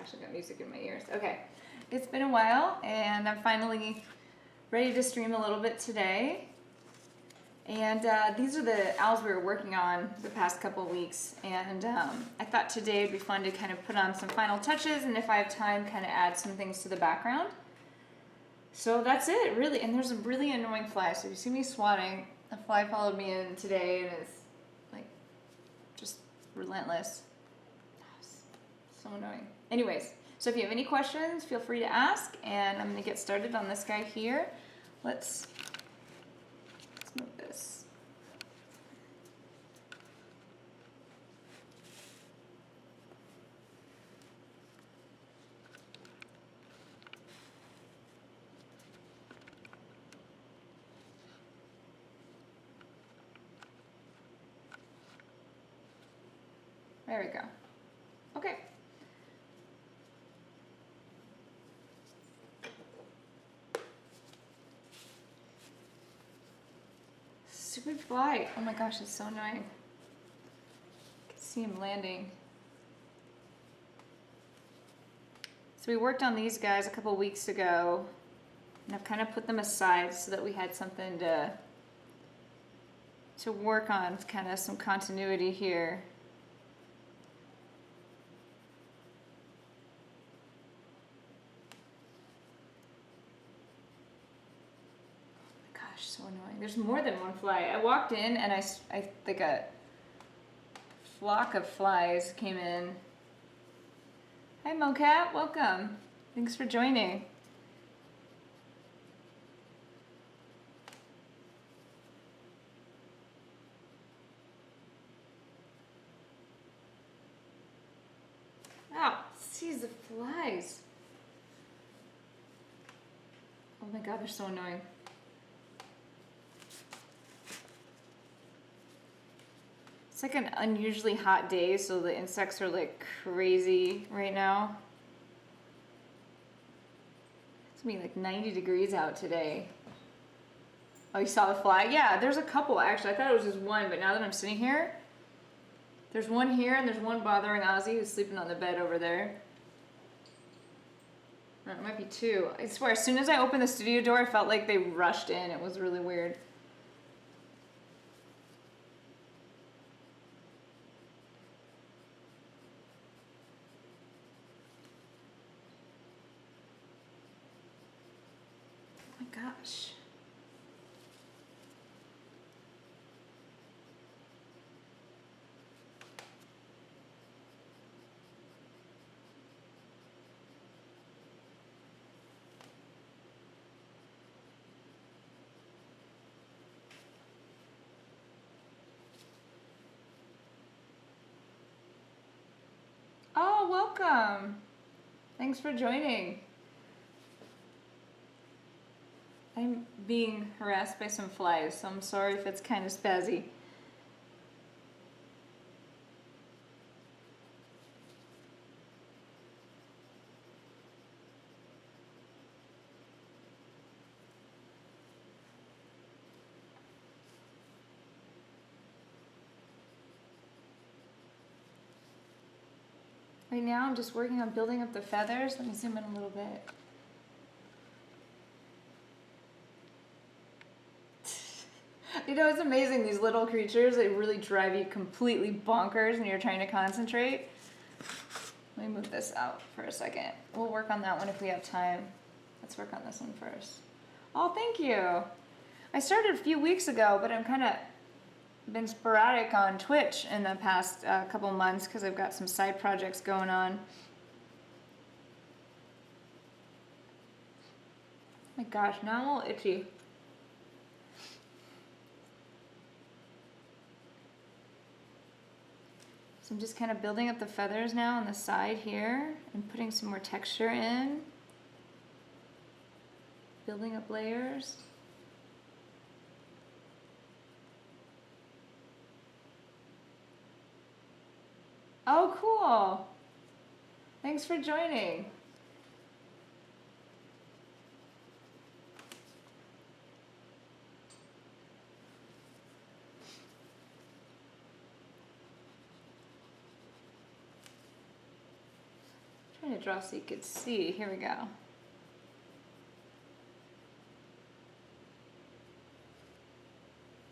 Gosh, I've got music in my ears. Okay, it's been a while and I'm finally ready to stream a little bit today. And these are the owls we were working on the past couple weeks, and I thought today would be fun to kind of put on some final touches, and if I have time, kind of add some things to the background. So that's it, really. And there's a really annoying fly, so if you see me swatting, a fly followed me in today and is like just relentless. So annoying. Anyways, so if you have any questions, feel free to ask, and I'm gonna get started on this guy here. Let's move this. There we go. Okay. Stupid fly. Oh my gosh, it's so annoying. I can see him landing. So we worked on these guys a couple weeks ago, and I've kind of put them aside so that we had something to work on, kind of some continuity here. Gosh, so annoying. There's more than one fly. I walked in and I think a flock of flies came in. Hi MoCat, welcome. Thanks for joining. Wow, see the flies. Oh my god, they're so annoying. It's like an unusually hot day, so the insects are like crazy right now. It's gonna be like 90 degrees out today. Oh, you saw the fly? Yeah, there's a couple actually. I thought it was just one, but now that I'm sitting here, there's one here and there's one bothering Ozzy who's sleeping on the bed over there. Or it might be two. I swear, as soon as I opened the studio door, I felt like they rushed in. It was really weird. Oh my gosh. Oh, welcome. Thanks for joining. I'm being harassed by some flies, so I'm sorry if it's kind of spazzy. Right now I'm just working on building up the feathers. Let me zoom in a little bit. You know, it's amazing, these little creatures, they really drive you completely bonkers when you're trying to concentrate. Let me move this out for a second. We'll work on that one if we have time. Let's work on this one first. Oh, thank you. I started a few weeks ago, but I'm kind of been sporadic on Twitch in the past couple months because I've got some side projects going on. Oh my gosh, now I'm a little itchy. So I'm just kind of building up the feathers now on the side here and putting some more texture in. Building up layers. Oh, cool. Thanks for joining. draw so you could see. Here we go.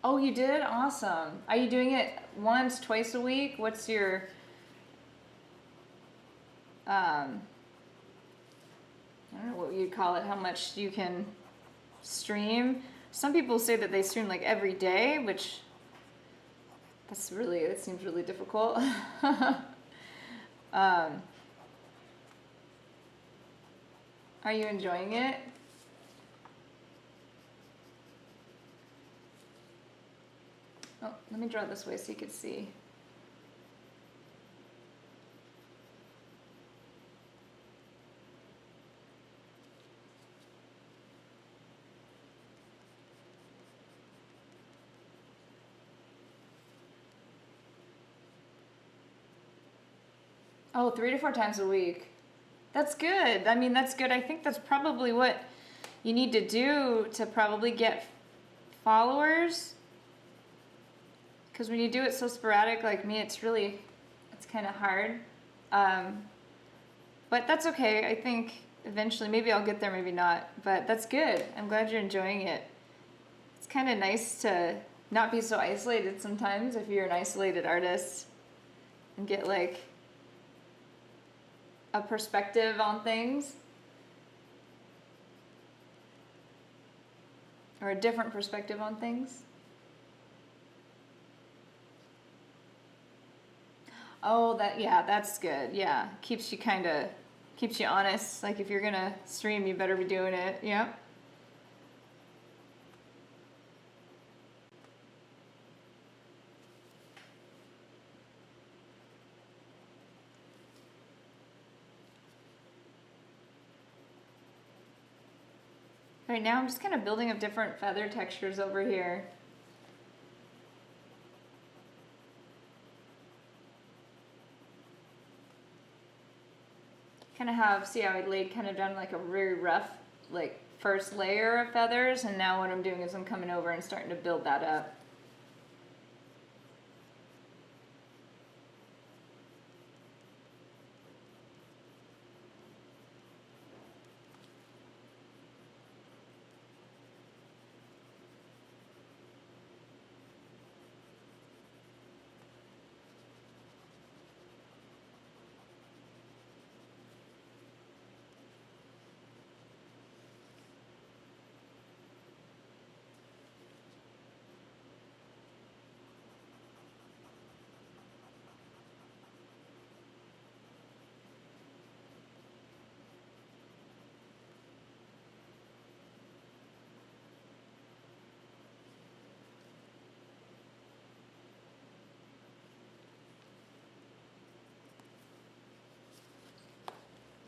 Oh, you did? Awesome. Are you doing it once, twice a week? What's your I don't know what you'd call it, how much you can stream? Some people say that they stream like every day, which that seems really difficult. Are you enjoying it? Oh, let me draw it this way so you can see. Oh, 3 to 4 times a week. That's good. I mean, that's good. I think that's probably what you need to do to probably get followers. Because when you do it so sporadic like me, it's kind of hard. But that's okay. I think eventually, maybe I'll get there, maybe not. But that's good. I'm glad you're enjoying it. It's kind of nice to not be so isolated sometimes if you're an isolated artist and get like a perspective on things. Or a different perspective on things. Oh, that's good. Yeah, keeps you honest. Like if you're gonna stream, you better be doing it. Yeah. Right now, I'm just kind of building up different feather textures over here. Kind of see how I laid kind of down like a very rough, like first layer of feathers, and now what I'm doing is I'm coming over and starting to build that up.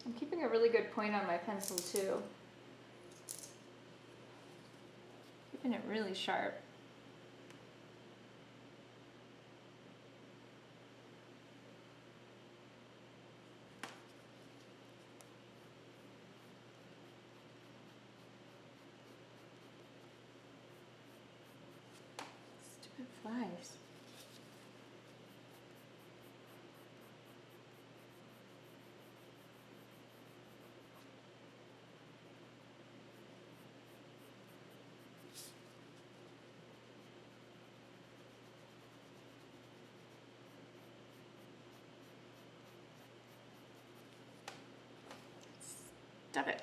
I'm keeping a really good point on my pencil too. Keeping it really sharp. Stupid flies. Stop it.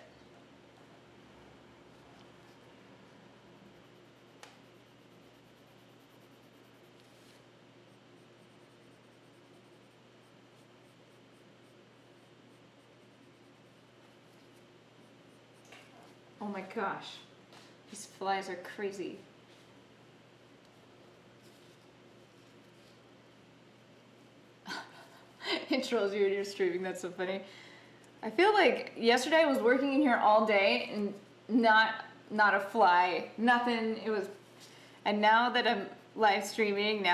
Oh my gosh, these flies are crazy. It trolls you when you're streaming, that's so funny. I feel like yesterday I was working in here all day and not a fly, nothing. It was, and now that I'm live streaming,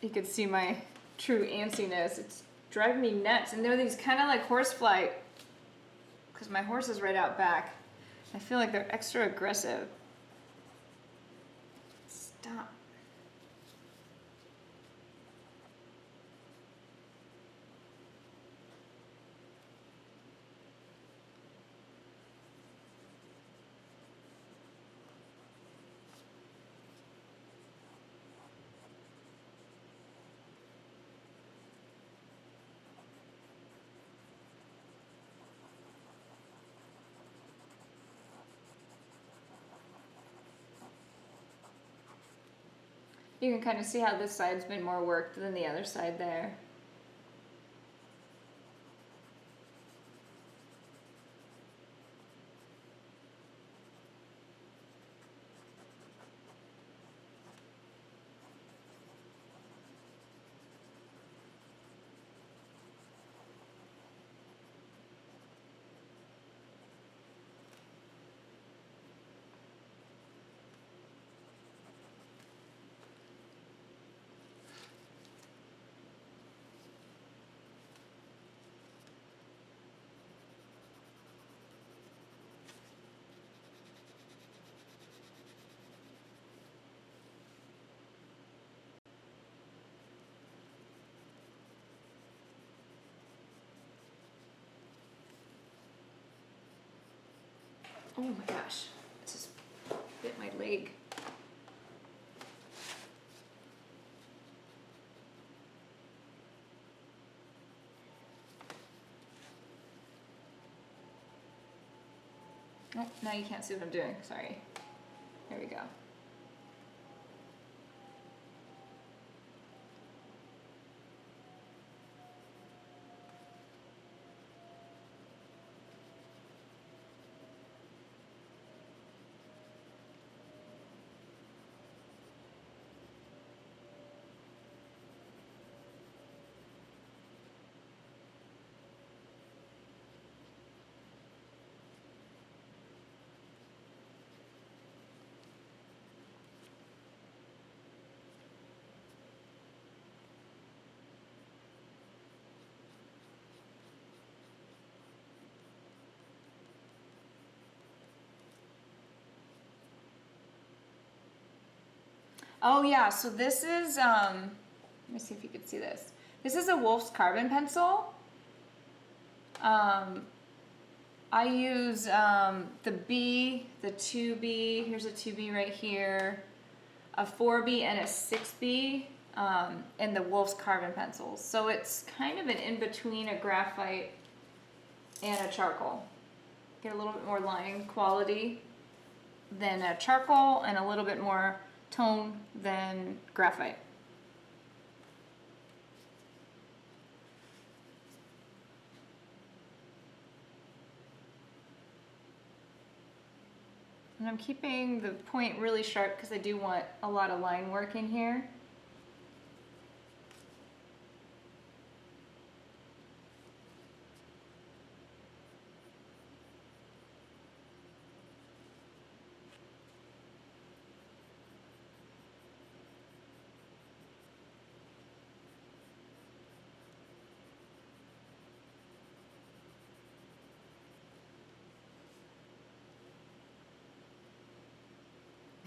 you can see my true antsiness. It's driving me nuts. And they're these kind of like horsefly, because my horse is right out back. I feel like they're extra aggressive. Stop. You can kind of see how this side's been more worked than the other side there. Oh my gosh, it just bit my leg. Oh, now you can't see what I'm doing, sorry. There we go. Oh yeah, so this is, let me see if you can see this. This is a Wolf's Carbon pencil. I use the B, the 2B, here's a 2B right here, a 4B and a 6B in the Wolf's Carbon pencils. So it's kind of an in-between a graphite and a charcoal. Get a little bit more line quality than a charcoal and a little bit more tone than graphite. And I'm keeping the point really sharp because I do want a lot of line work in here.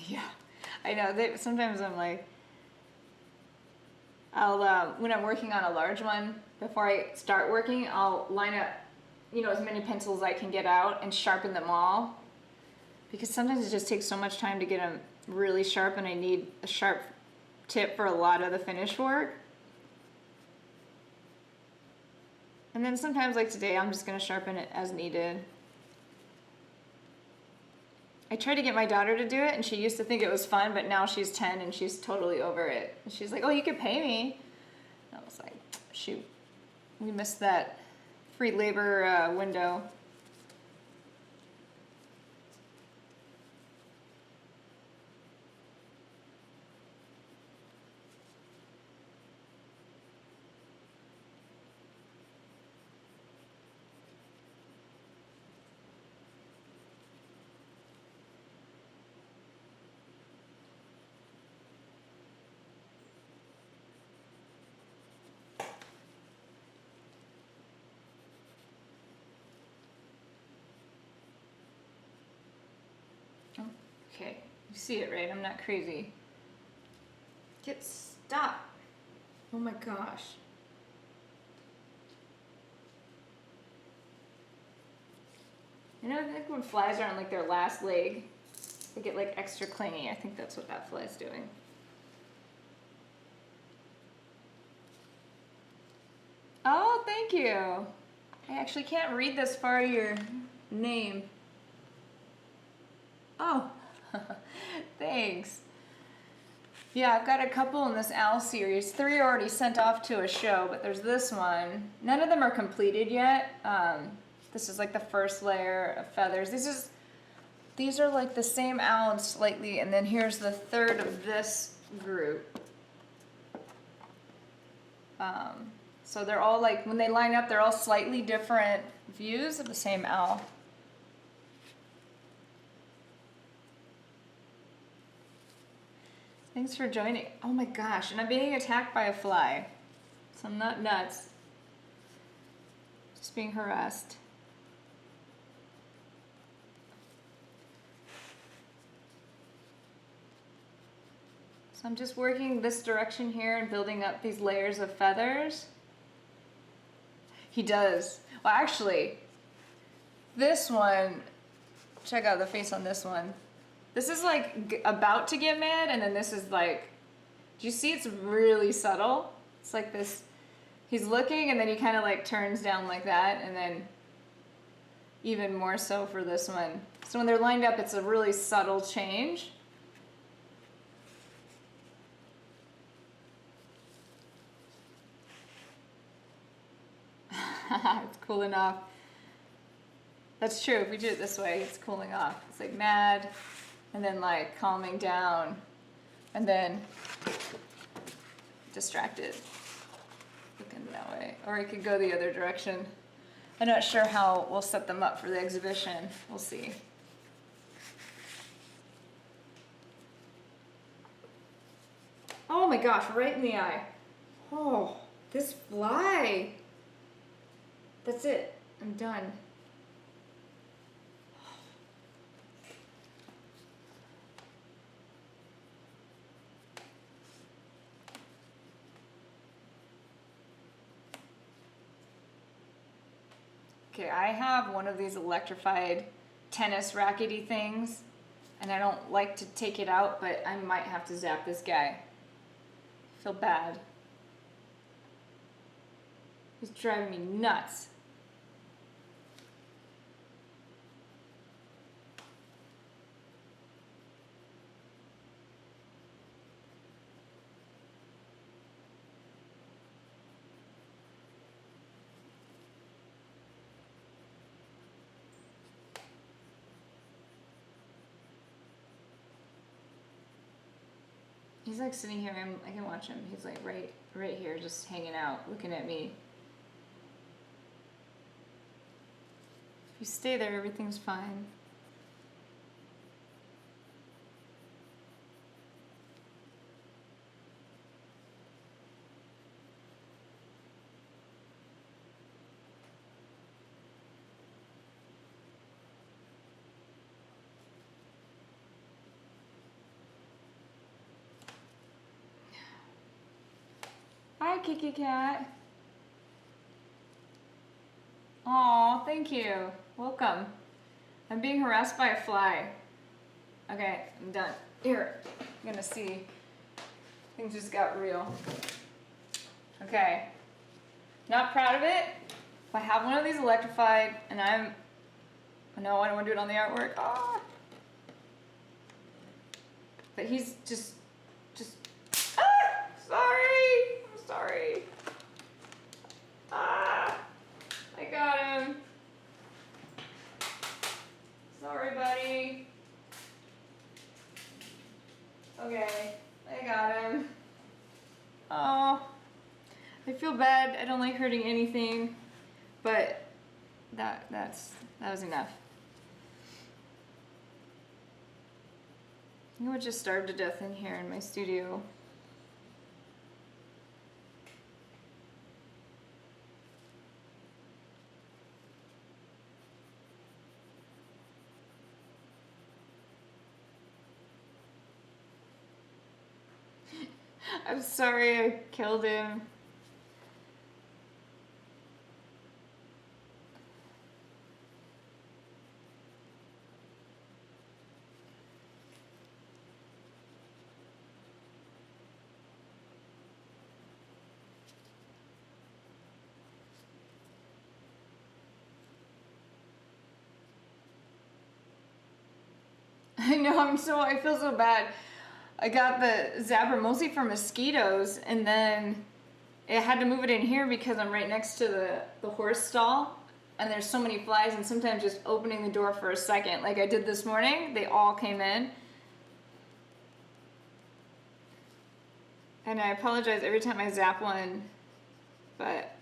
Yeah, I know. Sometimes I'm like, when I'm working on a large one, before I start working, I'll line up, as many pencils as I can get out and sharpen them all. Because sometimes it just takes so much time to get them really sharp, and I need a sharp tip for a lot of the finish work. And then sometimes, like today, I'm just going to sharpen it as needed. I tried to get my daughter to do it, and she used to think it was fun, but now she's 10 and she's totally over it. And she's like, oh, you could pay me. And I was like, shoot, we missed that free labor window. Okay, you see it, right? I'm not crazy. Stop. Oh my gosh. I think when flies are on like their last leg, they get like extra clingy. I think that's what that fly's doing. Oh, thank you. I actually can't read this far your name. Oh, thanks. Yeah, I've got a couple in this owl series. 3 are already sent off to a show, but there's this one. None of them are completed yet. This is like the first layer of feathers. These are like the same owl slightly, and then here's the third of this group. So they're all like, when they line up, they're all slightly different views of the same owl. Thanks for joining. Oh my gosh, and I'm being attacked by a fly. So I'm not nuts. Just being harassed. So I'm just working this direction here and building up these layers of feathers. He does. Well, actually, this one, check out the face on this one. This is like about to get mad, and then this is like, do you see it's really subtle? It's like this, he's looking and then he kind of like turns down like that, and then even more so for this one. So when they're lined up, it's a really subtle change. It's cooling off. That's true. If we do it this way, it's cooling off. It's like mad, and then like calming down, and then distracted. Looking that way. Or it could go the other direction. I'm not sure how we'll set them up for the exhibition. We'll see. Oh my gosh, right in the eye. Oh, this fly. That's it. I'm done. Okay, I have one of these electrified tennis rackety things, and I don't like to take it out, but I might have to zap this guy. I feel bad. He's driving me nuts. He's like sitting here, I can watch him. He's like right here, just hanging out, looking at me. If you stay there, everything's fine. Hi, Kiki Cat. Aw, thank you. Welcome. I'm being harassed by a fly. Okay, I'm done. Here, I'm gonna see. Things just got real. Okay. Not proud of it. If I have one of these electrified, and no, I don't want to do it on the artwork. Ah. But he's just, ah! Sorry! I'm sorry. Ah! I got him. Sorry, buddy. Okay, I got him. Oh, I feel bad. I don't like hurting anything, but that was enough. I would just starve to death in here in my studio. I'm sorry I killed him. I know, I feel so bad. I got the Zabra mostly for mosquitoes, and then I had to move it in here because I'm right next to the horse stall, and there's so many flies, and sometimes just opening the door for a second, like I did this morning, they all came in. And I apologize every time I zap one, but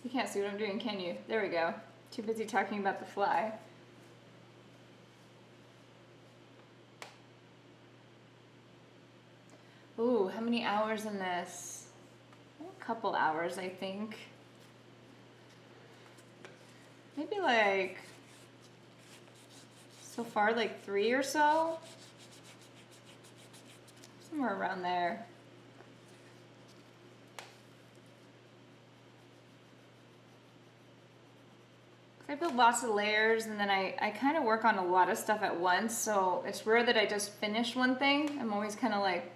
you can't see what I'm doing, can you? There we go. Too busy talking about the fly. Ooh, how many hours in this? A couple hours, I think. Maybe like, so far like 3 or so. Somewhere around there. I build lots of layers, and then I kind of work on a lot of stuff at once, so it's rare that I just finish one thing. I'm always kind of like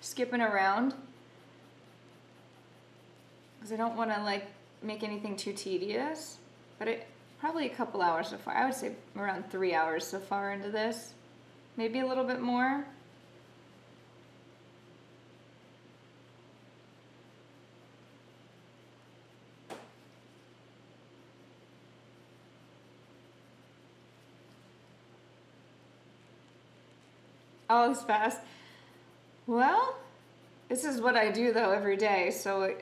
skipping around because I don't want to like make anything too tedious, but probably a couple hours so far. I would say around 3 hours so far into this, maybe a little bit more. All this fast. Well, this is what I do though every day, so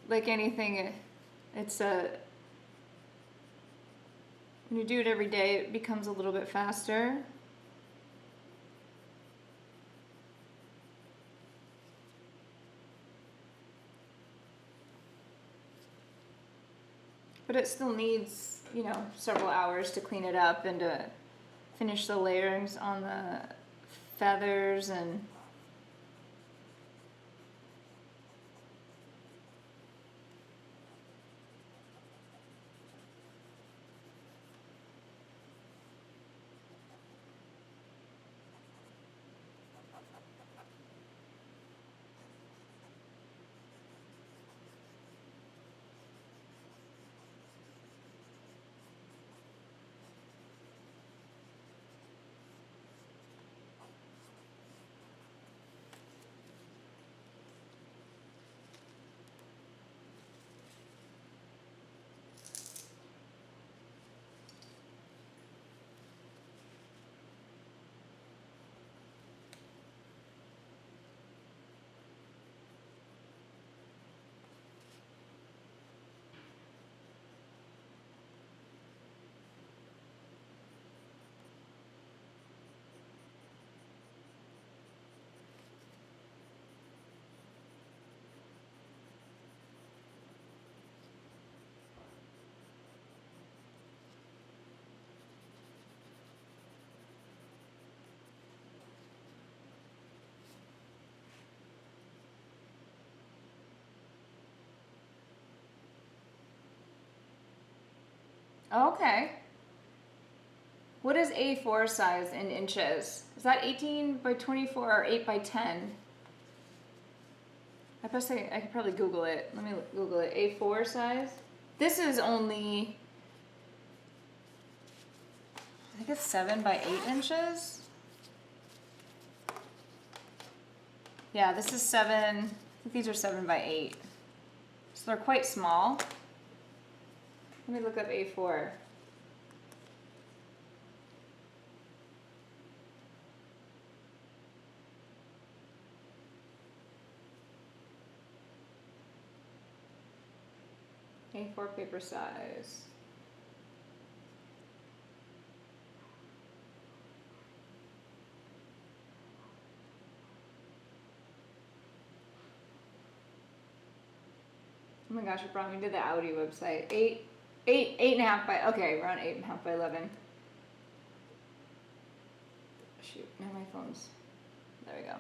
like anything, it's a when you do it every day, it becomes a little bit faster. But it still needs, you know, several hours to clean it up and to finish the layers on the feathers and okay. What is A4 size in inches? Is that 18 by 24 or 8 by 10? I could probably Google it. Let me Google it. A4 size. This is only, I think it's 7 by 8 inches. Yeah, this is 7. I think these are 7 by 8. So they're quite small. Let me look up A4. A4 paper size. Oh my gosh, it brought me to the Audi website. 8.5 by, okay, around 8.5 by 11. Shoot, now my phone's, there we go.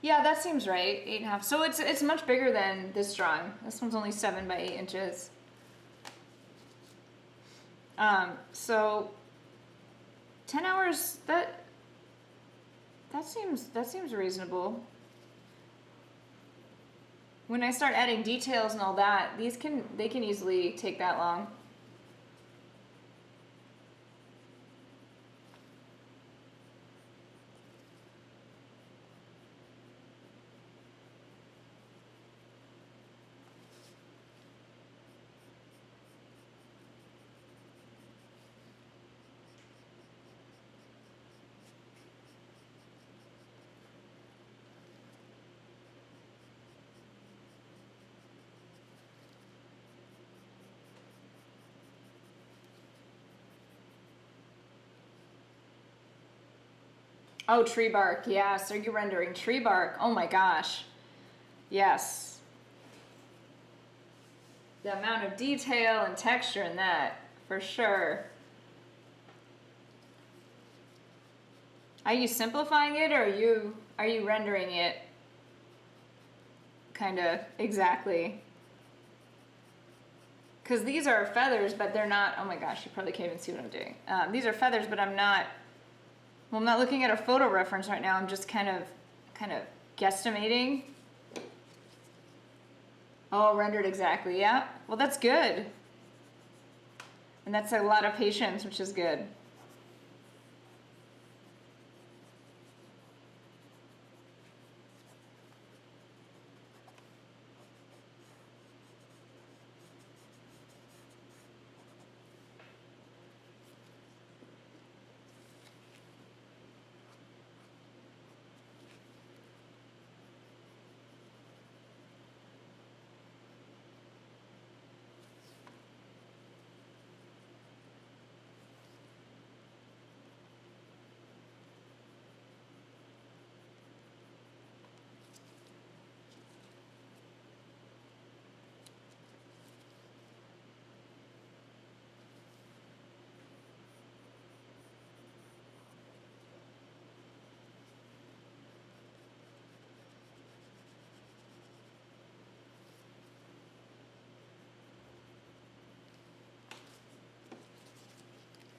Yeah, that seems right, 8.5. So it's much bigger than this drawing. This one's only 7 by 8 inches. So 10 hours, that seems reasonable. When I start adding details and all that, they can easily take that long. Oh, tree bark. Yes. Are you rendering tree bark? Oh my gosh. Yes. The amount of detail and texture in that, for sure. Are you simplifying it, or are you rendering it kind of exactly? Because these are feathers, but they're not. Oh my gosh, you probably can't even see what I'm doing. These are feathers, but I'm not. Well, I'm not looking at a photo reference right now. I'm just kind of guesstimating. Oh, rendered exactly. Yeah. Well, that's good. And that's a lot of patience, which is good.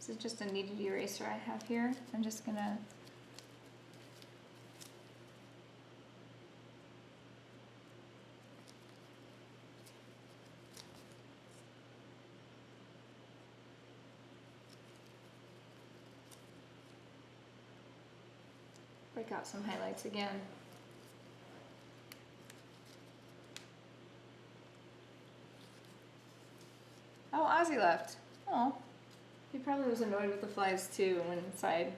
This is just a kneaded eraser I have here. I'm just gonna break out some highlights again. Oh, Ozzy left. Oh, he probably was annoyed with the flies too and went inside.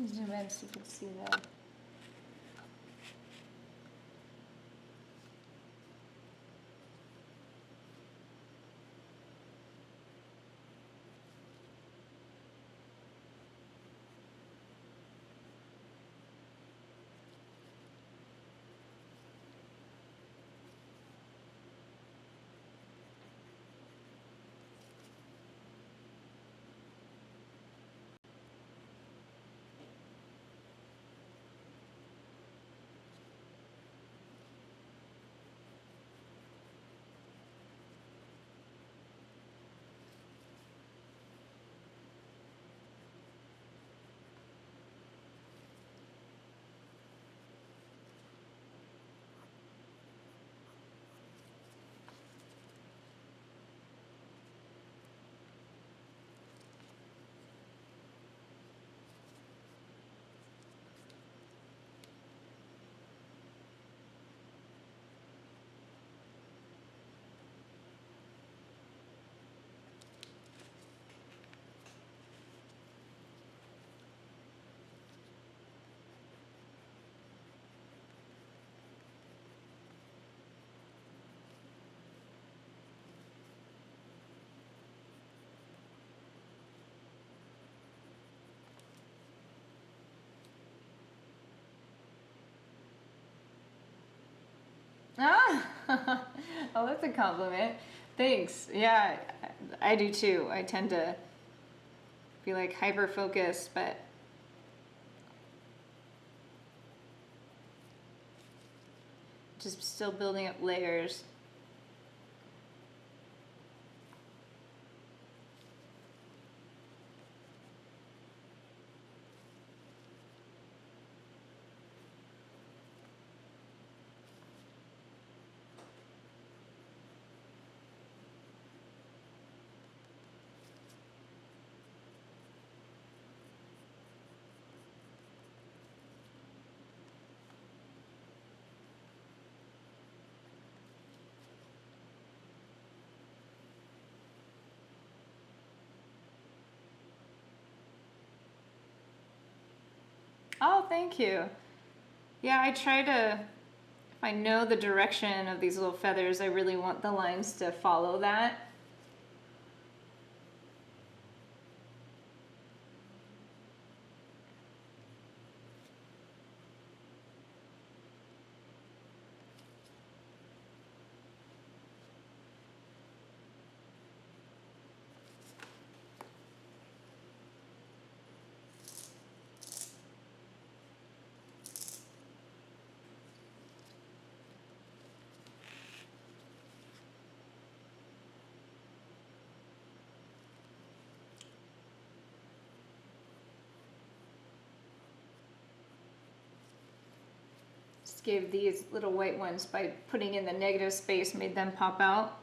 Zoom in so you can see that. Ah, oh, that's a compliment. Thanks. Yeah, I do too. I tend to be like hyper focused, but just still building up layers. Oh, thank you. Yeah, I try to, if I know the direction of these little feathers, I really want the lines to follow that. Just gave these little white ones by putting in the negative space, made them pop out.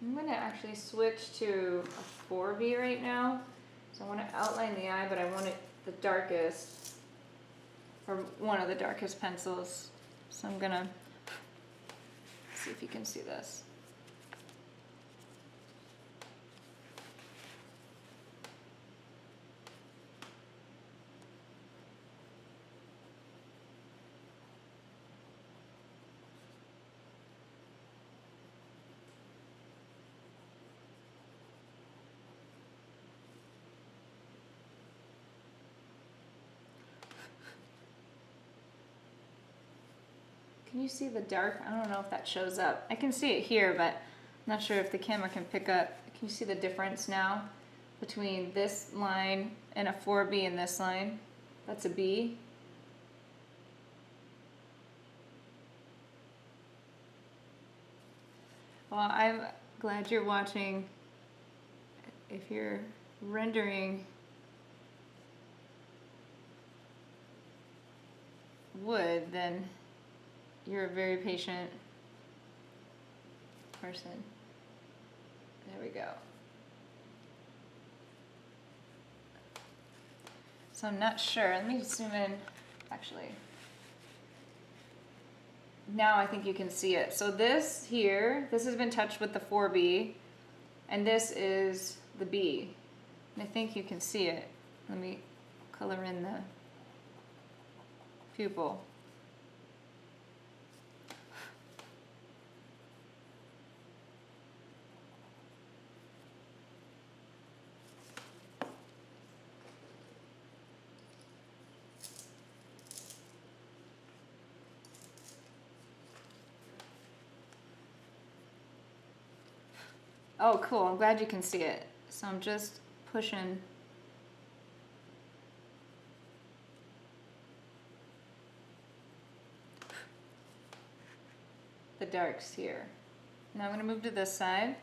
I'm gonna actually switch to a 4B right now. So I want to outline the eye, but I want it the darkest, or one of the darkest pencils. So I'm gonna see if you can see this. Can you see the dark? I don't know if that shows up. I can see it here, but I'm not sure if the camera can pick up. Can you see the difference now between this line and a 4B and this line? That's a B. Well, I'm glad you're watching. If you're rendering wood, then you're a very patient person. There we go. So I'm not sure. Let me zoom in. Actually, now I think you can see it. So this here, this has been touched with the 4B, and this is the B. And I think you can see it. Let me color in the pupil. Oh, cool. I'm glad you can see it. So I'm just pushing. The darks here. Now I'm going to move to this side.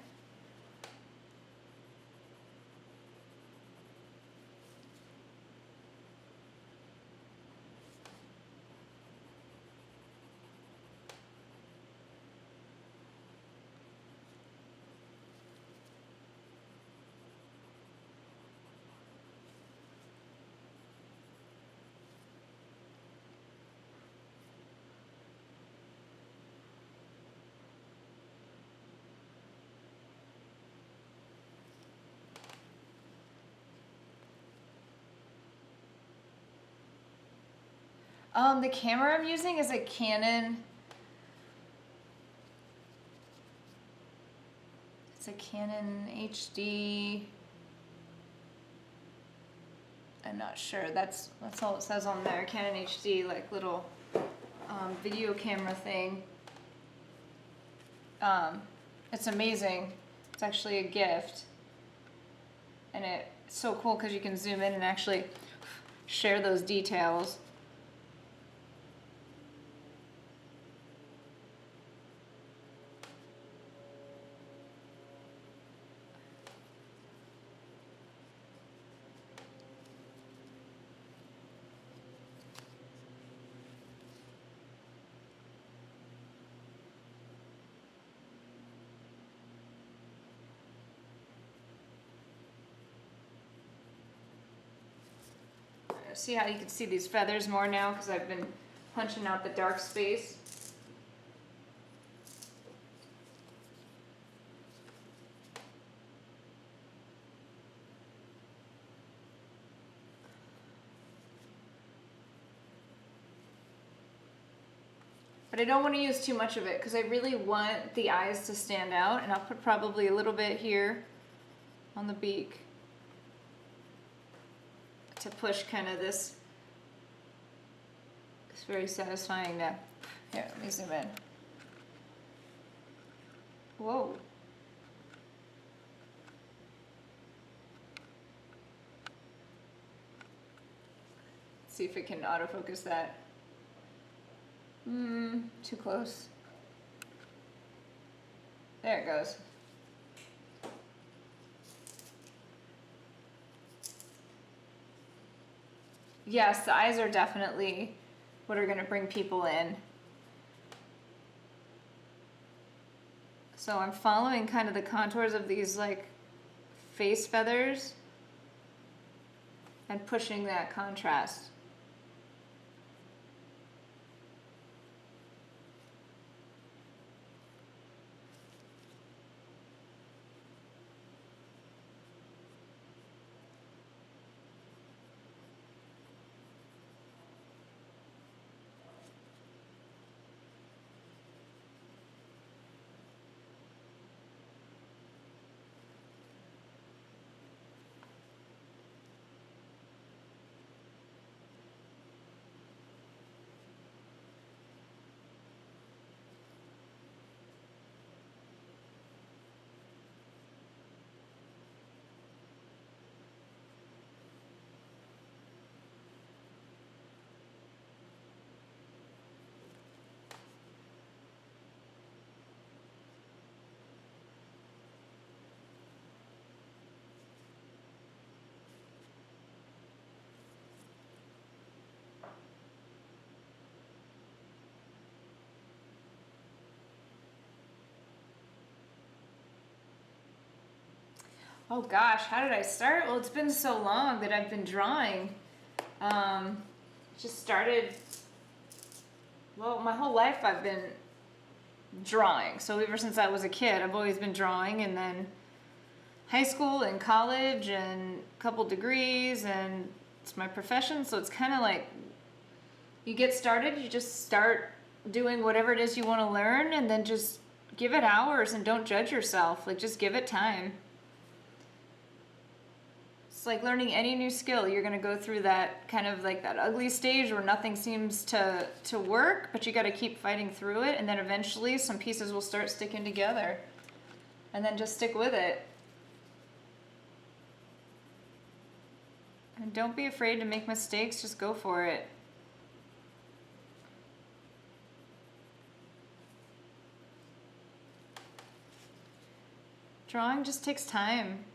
The camera I'm using is a Canon. It's a Canon HD. I'm not sure. That's all it says on there. Canon HD, like little video camera thing. It's amazing. It's actually a gift, and it's so cool because you can zoom in and actually share those details. See how you can see these feathers more now because I've been punching out the dark space. But I don't want to use too much of it because I really want the eyes to stand out, and I'll put probably a little bit here on the beak to push kind of this. It's very satisfying to, here, let me zoom in. Whoa. See if it can autofocus that. Too close. There it goes. Yes, the eyes are definitely what are going to bring people in. So I'm following kind of the contours of these like face feathers and pushing that contrast. Oh gosh, how did I start? Well, it's been so long that I've been drawing. Um, just started, well, my whole life I've been drawing. So ever since I was a kid, I've always been drawing, and then high school and college and a couple degrees, and it's my profession. So it's kind of like you get started, you just start doing whatever it is you want to learn, and then just give it hours and don't judge yourself. Like, just give it time. It's like learning any new skill. You're going to go through that kind of like that ugly stage where nothing seems to work, but you got to keep fighting through it, and then eventually some pieces will start sticking together. And then just stick with it. And don't be afraid to make mistakes, just go for it. Drawing just takes time.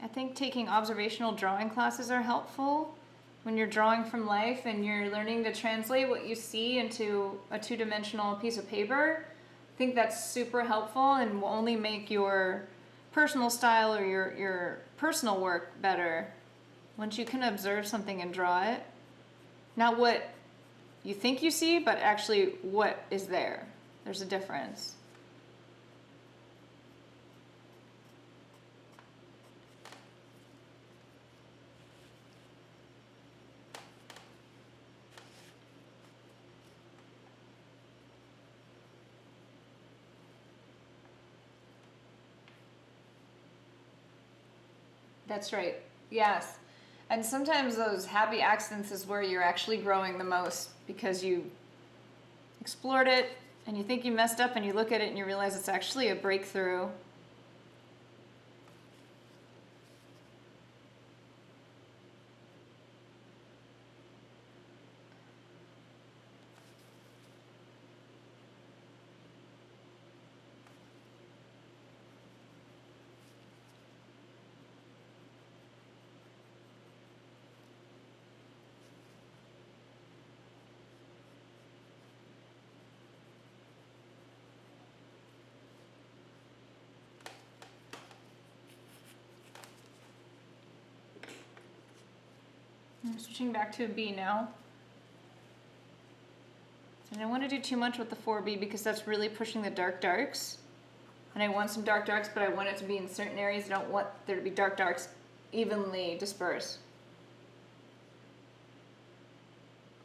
I think taking observational drawing classes are helpful when you're drawing from life and you're learning to translate what you see into a two-dimensional piece of paper. I think that's super helpful and will only make your personal style or your personal work better once you can observe something and draw it. Not what you think you see, but actually what is there. There's a difference. That's right. Yes. And sometimes those happy accidents is where you're actually growing the most, because you explored it and you think you messed up and you look at it and you realize it's actually a breakthrough. I'm switching back to a B now. And I don't want to do too much with the 4B because that's really pushing the dark darks. And I want some dark darks, but I want it to be in certain areas. I don't want there to be dark darks evenly dispersed.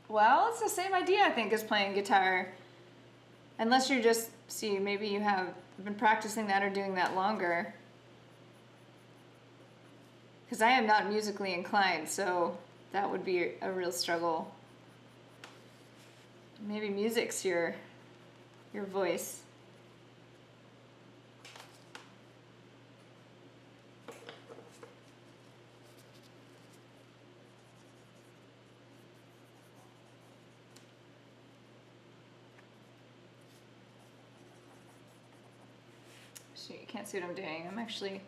Well, it's the same idea, I think, as playing guitar. Unless you're just, see, maybe you have been practicing that or doing that longer. Because I am not musically inclined, so that would be a real struggle. Maybe music's your voice. So you can't see what I'm doing. I'm actually...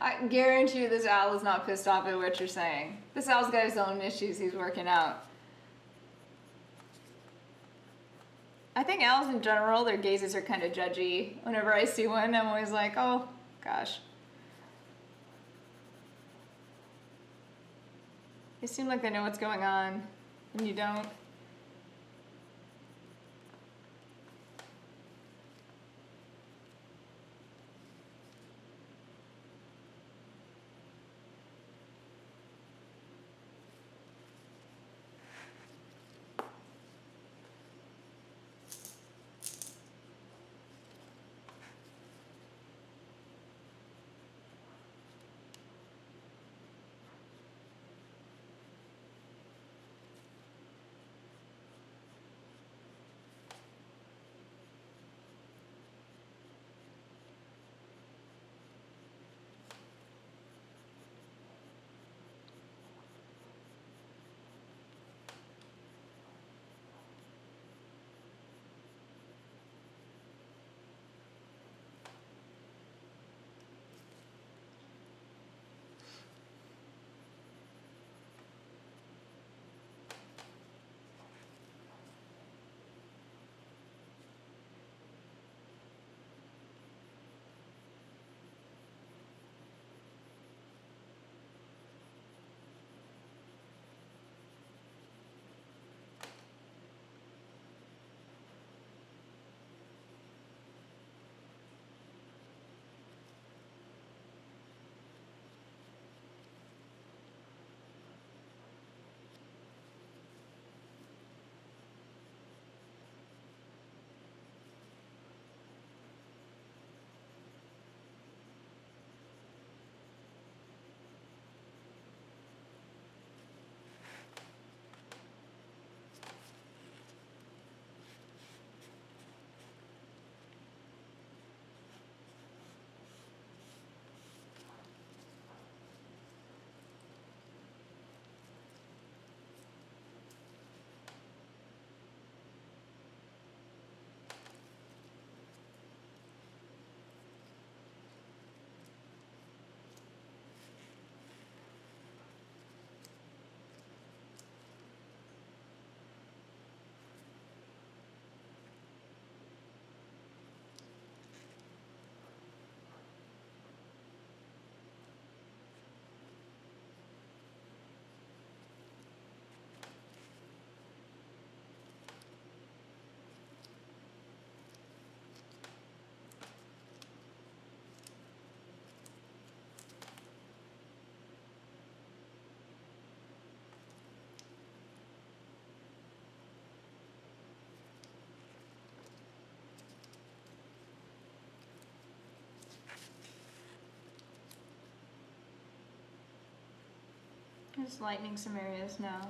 I guarantee you this owl is not pissed off at what you're saying. This owl's got his own issues he's working out. I think owls in general, their gazes are kind of judgy. Whenever I see one, I'm always like, oh, gosh. They seem like they know what's going on, and you don't. Just lightening some areas now.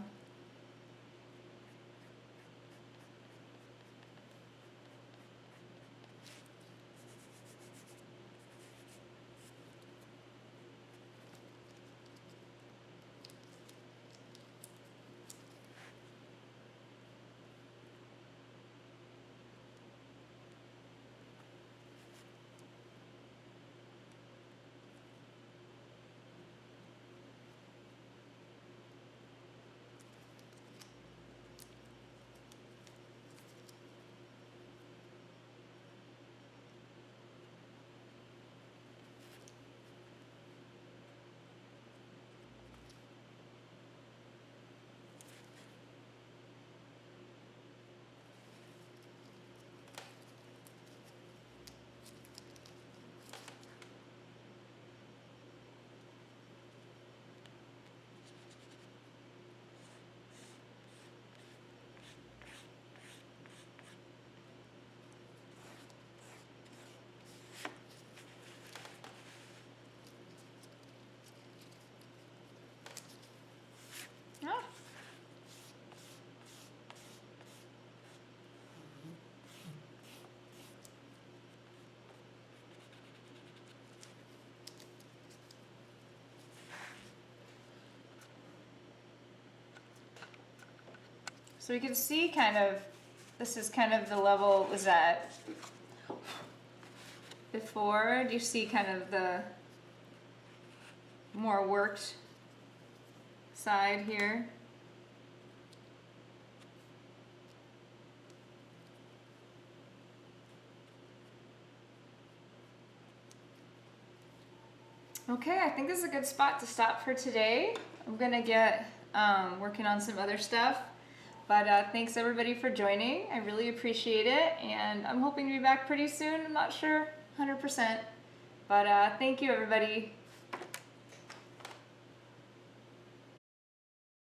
Ah. So you can see kind of, this is kind of the level it was at before. Do you see kind of the more worked side here. Okay, I think this is a good spot to stop for today. I'm gonna get working on some other stuff, but thanks everybody for joining. I really appreciate it, and I'm hoping to be back pretty soon. I'm not sure 100%, but thank you everybody.